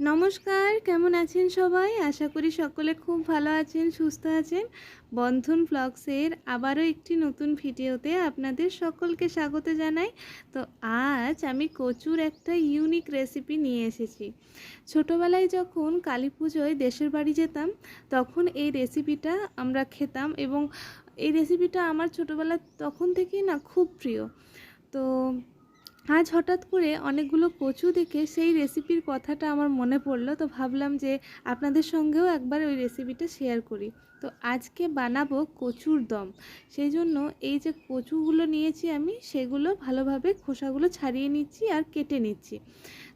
নমস্কার, কেমন আছেন সবাই? আশা করি সকলে খুব ভালো আছেন, সুস্থ আছেন। বন্ধন ব্লগসের আবারও একটি নতুন ভিডিওতে আপনাদের সকলকে স্বাগত জানাই। তো আজ আমি কচুর একটা ইউনিক রেসিপি নিয়ে এসেছি। ছোটোবেলায় যখন কালী পুজোয় দেশের বাড়ি যেতাম, তখন এই রেসিপিটা আমরা খেতাম এবং এই রেসিপিটা আমার ছোটোবেলা তখন থেকেই না খুব প্রিয়। তো আজ হঠাৎ করে অনেকগুলো কচু দেখে সেই রেসিপির কথাটা আমার মনে পড়লো, তো ভাবলাম যে আপনাদের সঙ্গেও একবার ওই রেসিপিটা শেয়ার করি। তো আজকে বানাবো কচুর দম। সেই জন্য এই যে কচুগুলো নিয়েছি আমি, সেগুলো ভালোভাবে খোসাগুলো ছাড়িয়ে নিচ্ছি আর কেটে নিচ্ছি।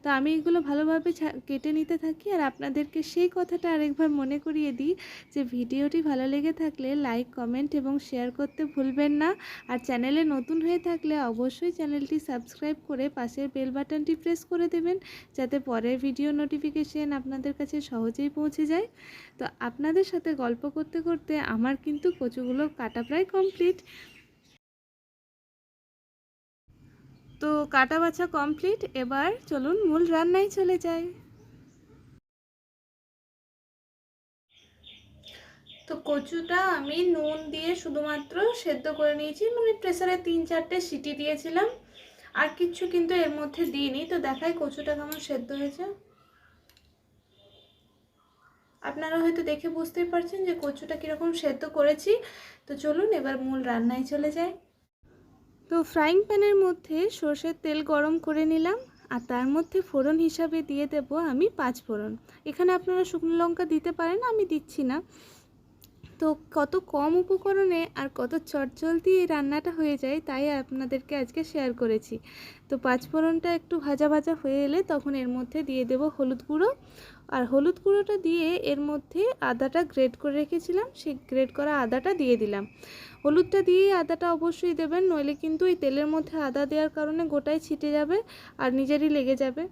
তো আমি এগুলো ভালোভাবে কেটে নিতে থাকি আর আপনাদেরকে সেই কথাটা আরেকবার মনে করিয়ে দিই যে ভিডিওটি ভালো লেগে থাকলে লাইক, কমেন্ট এবং শেয়ার করতে ভুলবেন না। আর চ্যানেলে নতুন হয়ে থাকলে অবশ্যই চ্যানেলটি সাবস্ক্রাইব করে পাশের বেল বাটনটি প্রেস করে দেবেন, যাতে পরের ভিডিও নোটিফিকেশন আপনাদের কাছে সহজেই পৌঁছে যায়। তো আপনাদের সাথে গল্প করতে করতে আমার কিন্তু কচুগুলো কাটা প্রায় কমপ্লিট। তো কাটা বাছা কমপ্লিট, এবার চলুন মূল রান্নায় চলে যাই। তো কচুটা আমি নুন দিয়ে শুধুমাত্র সেদ্ধ করে নিয়েছি, মানে প্রেসারে 3-4টে সিটি দিয়েছিলাম, আর কিচ্ছু কিন্তু এর মধ্যে দিইনি। তো দেখাই কচুটা কেমন সেদ্ধ হয়েছে। আপনারা হয়তো দেখে বুঝতেই পারছেন যে কচুটা কীরকম সেদ্ধ করেছি। তো চলুন এবার মূল রান্নায় চলে যাই। তো ফ্রাইং প্যানের মধ্যে সর্ষের তেল গরম করে নিলাম, আর তার মধ্যে ফোড়ন হিসাবে দিয়ে দেব আমি 5 ফোড়ন। এখানে আপনারা শুকনো লঙ্কা দিতে পারেন, আমি দিচ্ছি না। তো কত কম উপকরণে আর কত চটজলদি এই রান্নাটা হয়ে যায়, তাই আপনাদেরকে আজকে শেয়ার করেছি। তো 5 ফোড়নটা একটু ভাজা ভাজা হয়ে এলে তখন এর মধ্যে দিয়ে দেব হলুদ গুঁড়ো, আর হলুদ গুঁড়োটা দিয়ে এর মধ্যে আদাটা গ্রেট করে রেখেছিলাম, সেই গ্রেট করা আদাটা দিয়ে দিলাম। হলুদটা দিয়ে আদাটা অবশ্যই দেবেন, নইলে কিন্তু এই তেলের মধ্যে আদা দেওয়ার কারণে গোটায় ছিটে যাবে আর নিজেরই লেগে যাবে।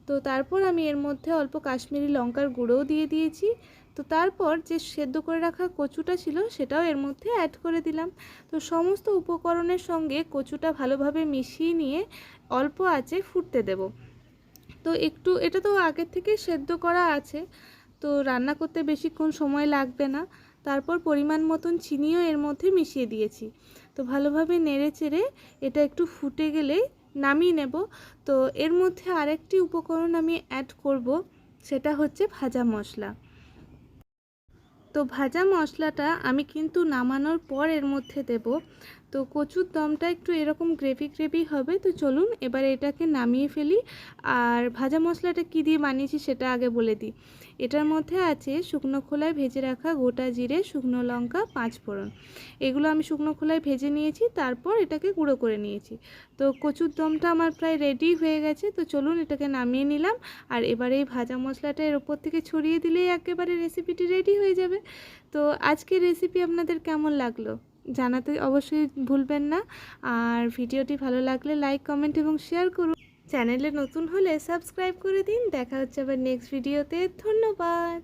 তো তারপর আমি এর মধ্যে অল্প কাশ্মীরি লঙ্কার গুঁড়োও দিয়ে দিয়েছি। তো তারপর যে সেদ্ধ করে রাখা কচুটা ছিল সেটাও এর মধ্যে অ্যাড করে দিলাম। তো সমস্ত উপকরণের সঙ্গে কচুটা ভালোভাবে মিশিয়ে নিয়ে অল্প আঁচে ফুটতে দেব। তো একটু এটা তো আগের থেকে সেদ্ধ করা আছে, তো রান্না করতে বেশিক্ষণ সময় লাগবে না। তারপর পরিমাণ মতন চিনিও এর মধ্যে মিশিয়ে দিয়েছি। তো ভালোভাবে নেড়ে চেড়ে এটা একটু ফুটে গেলেই নামিয়ে নেব। তো এর মধ্যে আরেকটি উপকরণ আমি অ্যাড করব, সেটা হচ্ছে ভাজা মশলা। তো ভাজা মশলাটা আমি কিন্তু নামানোর পর এর মধ্যে দেব। তো কচুর দমটা একটু এরকম গ্রেভি গ্রেভি হবে। তো চলুন এবার এটাকে নামিয়ে ফেলি। আর ভাজা মশলাটা কি দিয়ে বানিয়েছি সেটা আগে বলে দিই। এটার মধ্যে আছে শুকনো খোলায় ভেজে রাখা গোটা জিরে, শুকনো লঙ্কা, 5 ফোড়ন। এগুলো আমি শুকনো খোলায় ভেজে নিয়েছি, তারপর এটাকে গুঁড়ো করে নিয়েছি। তো কচুর দমটা আমার প্রায় রেডি হয়ে গেছে। তো চলুন এটাকে নামিয়ে নিলাম, আর এবারে এই ভাজা মশলাটা এর ওপর থেকে ছড়িয়ে দিলেই একেবারে রেসিপিটি রেডি হয়ে যাবে। তো আজকের রেসিপি আপনাদের কেমন লাগলো জানাতে অবশ্যই ভুলবেন না। আর ভিডিওটি ভালো লাগলে লাইক, কমেন্ট এবং শেয়ার করুন। চ্যানেলে নতুন হলে সাবস্ক্রাইব করে দিন। দেখা হচ্ছে আবার নেক্সট ভিডিওতে। ধন্যবাদ।